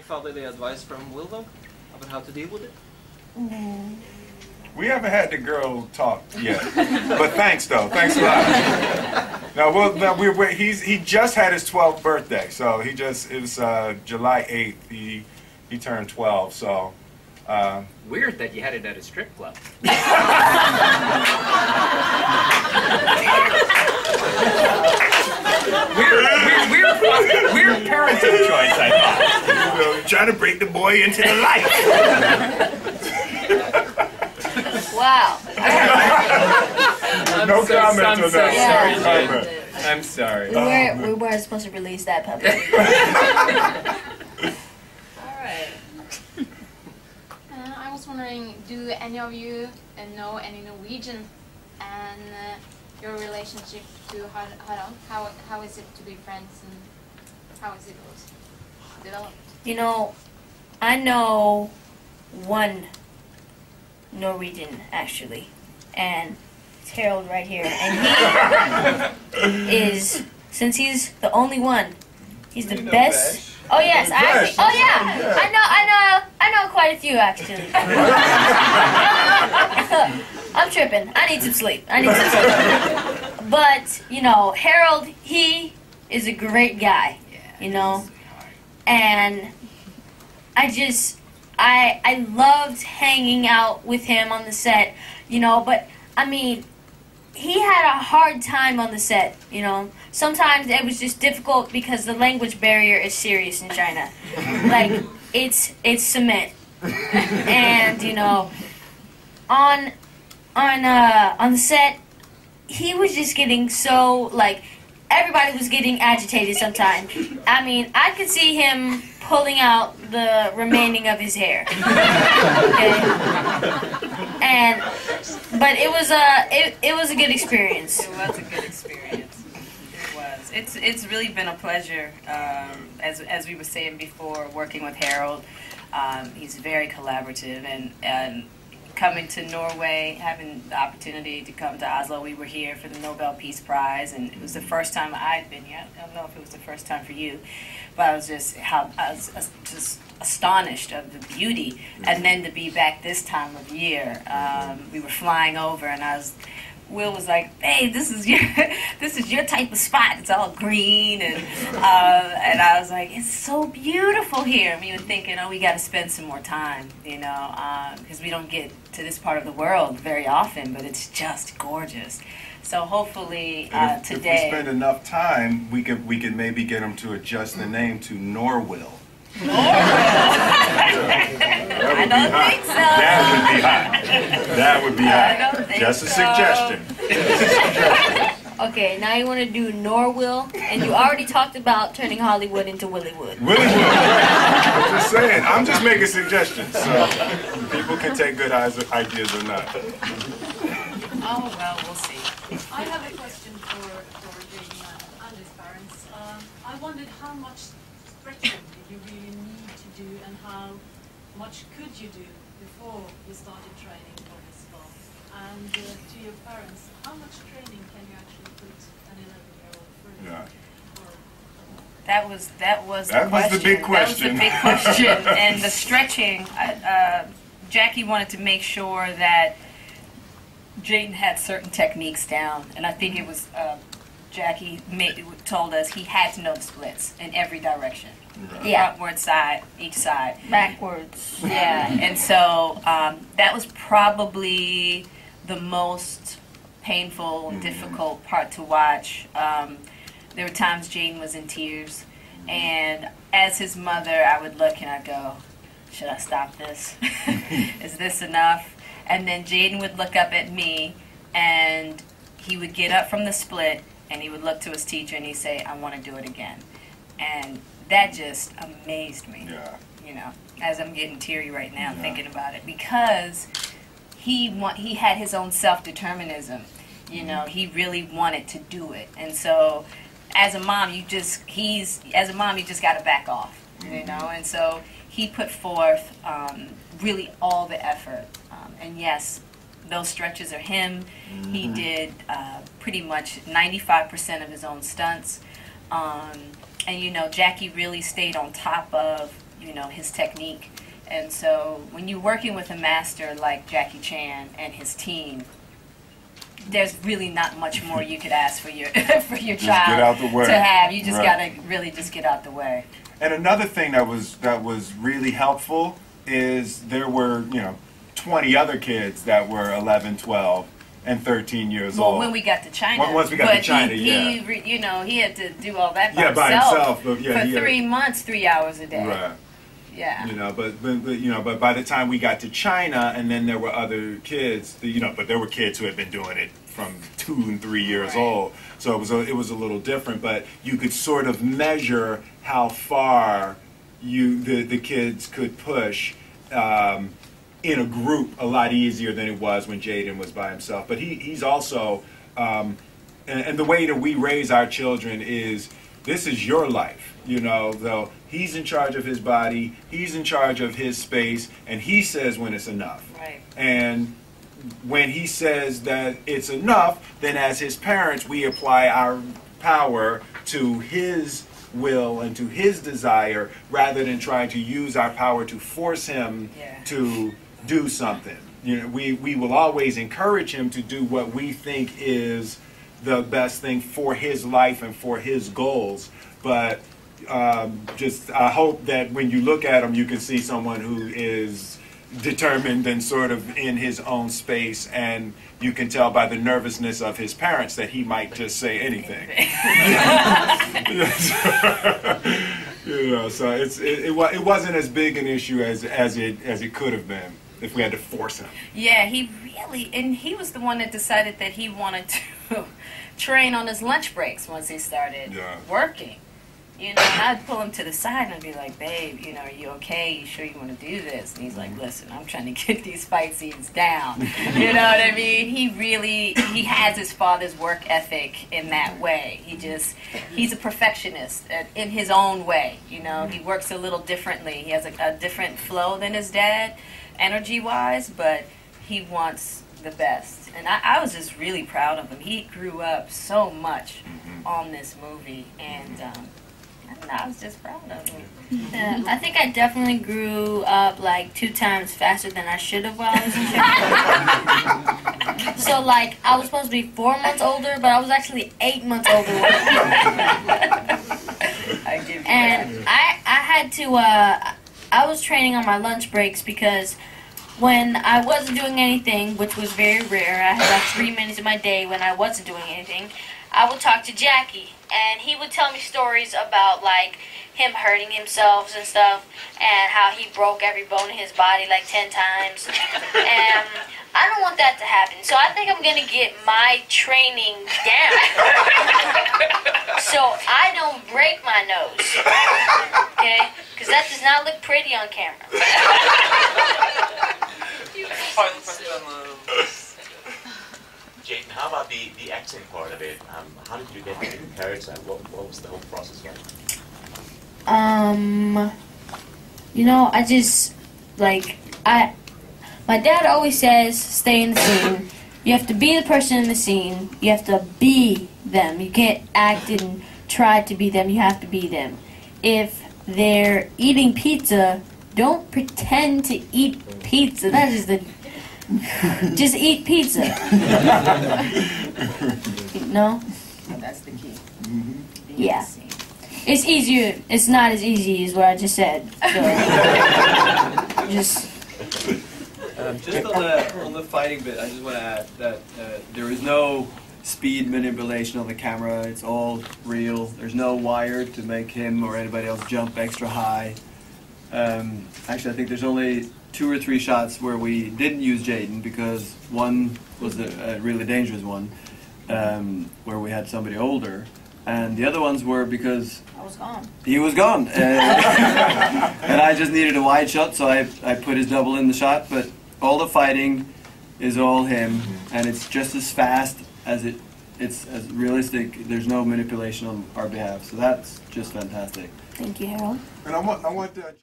fatherly advice from Will though about how to deal with it? We haven't had the girl talk yet, but thanks though. Thanks a lot. He just had his 12th birthday, so it was July 8th. He turned 12, so. Weird that you had it at a strip club. weird parenting choice, I thought. Trying to bring the boy into the light. Wow. No comment on that. I'm sorry. We weren't supposed to release that puppy. Alright. I was wondering, do any of you know any Norwegian, and your relationship to Harald? How is it to be friends, and how is it developed? You know, I know one Norwegian actually, and it's Harold right here, and he is, since he's the only one, he's the best. Oh yes, I know quite a few actually. I'm tripping. I need some sleep. But you know, Harold, he is a great guy. You know, and I loved hanging out with him on the set, you know, but I mean, he had a hard time on the set, you know. Sometimes it was just difficult because the language barrier is serious in China. Like, it's cement. And, you know, on the set, he was just getting so, like, everybody was getting agitated sometimes. I mean, I could see him pulling out the remaining of his hair. Okay? But it was a good experience. It was a good experience. It was. It's really been a pleasure. As we were saying before, working with Harold, he's very collaborative, and coming to Norway, having the opportunity to come to Oslo, we were here for the Nobel Peace Prize, and it was the first time I'd been here. I don't know if it was the first time for you, but I was just astonished of the beauty, and then to be back this time of year. We were flying over, and Will was like, "Hey, this is your type of spot. It's all green," and I was like, "It's so beautiful here." And we were thinking, "Oh, we got to spend some more time, you know, because we don't get to this part of the world very often, but it's just gorgeous." So hopefully today, if we spend enough time, we could maybe get them to adjust the name to Norwell. I don't think so. That would be hot. Just a suggestion. Okay, now you want to do Norwell, and you already talked about turning Hollywood into Willywood. Willywood. I'm just saying. I'm just making suggestions, so people can take good ideas or not. Oh well, we'll see. I have a question for Jaden and his parents. I wondered how much stretching did you really need to do, and how much could you do before you started training for this film? And to your parents, how much training can you actually put an 11-year-old through? Yeah. That was the big question. That was the big question. And the stretching, Jackie wanted to make sure that Jaden had certain techniques down, and I think it was Jackie told us he had to know the splits in every direction. Right. Yeah, frontward, side, each side, Backwards. Yeah, and so that was probably the most painful, difficult part to watch. There were times Jaden was in tears, and as his mother, I would look and I'd go, "Should I stop this? Is this enough?" And then Jaden would look up at me, and he would get up from the split, and he would look to his teacher, and he'd say, "I want to do it again." And that just amazed me. Yeah. You know, as I'm getting teary right now thinking about it, because he had his own self-determinism. You know, he really wanted to do it, and so as a mom, you just got to back off. You know, and so he put forth really all the effort. And yes, those stretches are him. He did pretty much 95% of his own stunts. And you know, Jackie really stayed on top of you know, his technique. And so when you're working with a master like Jackie Chan and his team, there's really not much more you could ask for your for your child get out the way. To have. You just Right. gotta really just get out the way. And another thing that was really helpful is there were 20 other kids that were 11, 12, and 13 years old. Well, when we got to China. Once we got to but China, he had to do all that by himself. But yeah, for 3 months, 3 hours a day. Right. Yeah. But by the time we got to China, and then there were other kids, but there were kids who had been doing it from 2 and 3 years Right. old. So it was a little different, but you could sort of measure how far the kids could push in a group a lot easier than it was when Jaden was by himself. But he's also, and the way that we raise our children is, this is your life, though he's in charge of his body, he's in charge of his space, and he says when it's enough. Right. And when he says that it's enough, then as his parents, we apply our power to his will and to his desire, rather than trying to use our power to force him to do something. We will always encourage him to do what we think is the best thing for his life and for his goals. But I hope that when you look at him, you can see someone who is determined and sort of in his own space, and you can tell by the nervousness of his parents that he might just say anything. So it wasn't as big an issue as it could have been if we had to force him. Yeah, he was the one that decided that he wanted to train on his lunch breaks once he started working. And I'd pull him to the side and I'd be like, babe, are you okay? You sure you want to do this? And he's like, listen, I'm trying to get these fight scenes down. You know what I mean? He has his father's work ethic in that way. He's a perfectionist in his own way. He works a little differently. He has a different flow than his dad, energy-wise, but he wants the best. And I was just really proud of him. He grew up so much on this movie, and I was just proud of him. Yeah, I think I definitely grew up like 2 times faster than I should have while I was in Japan. So I was supposed to be 4 months older, but I was actually 8 months older. I give you And that. I had to, I was training on my lunch breaks because when I wasn't doing anything, which was very rare, I had 3 minutes of my day when I wasn't doing anything, I would talk to Jackie, and he would tell me stories about him hurting himself and stuff, and how he broke every bone in his body 10 times. And I don't want that to happen, so I think I'm gonna get my training down so I don't break my nose, okay? Because that does not look pretty on camera. Final question on Jaden, how about the acting part of it? How did you get into the character? What was the whole process like? I just, my dad always says, stay in the scene. You have to be the person in the scene. You have to be them. You can't act and try to be them. You have to be them. If they're eating pizza, don't pretend to eat pizza. That is just eat pizza. No? That's the key. Yeah. It's easier. It's not as easy as what I just said. So, just on the fighting bit, I just want to add that there is no speed manipulation on the camera. It's all real. There's no wire to make him or anybody else jump extra high. Actually, I think there's only 2 or 3 shots where we didn't use Jaden, because one was a really dangerous one, where we had somebody older, and the other ones were because I was gone. He was gone, and I just needed a wide shot, so I put his double in the shot. But all the fighting is all him, and it's just as fast as it's as realistic. There's no manipulation on our behalf, so that's just fantastic. Thank you, Harold. And I want that.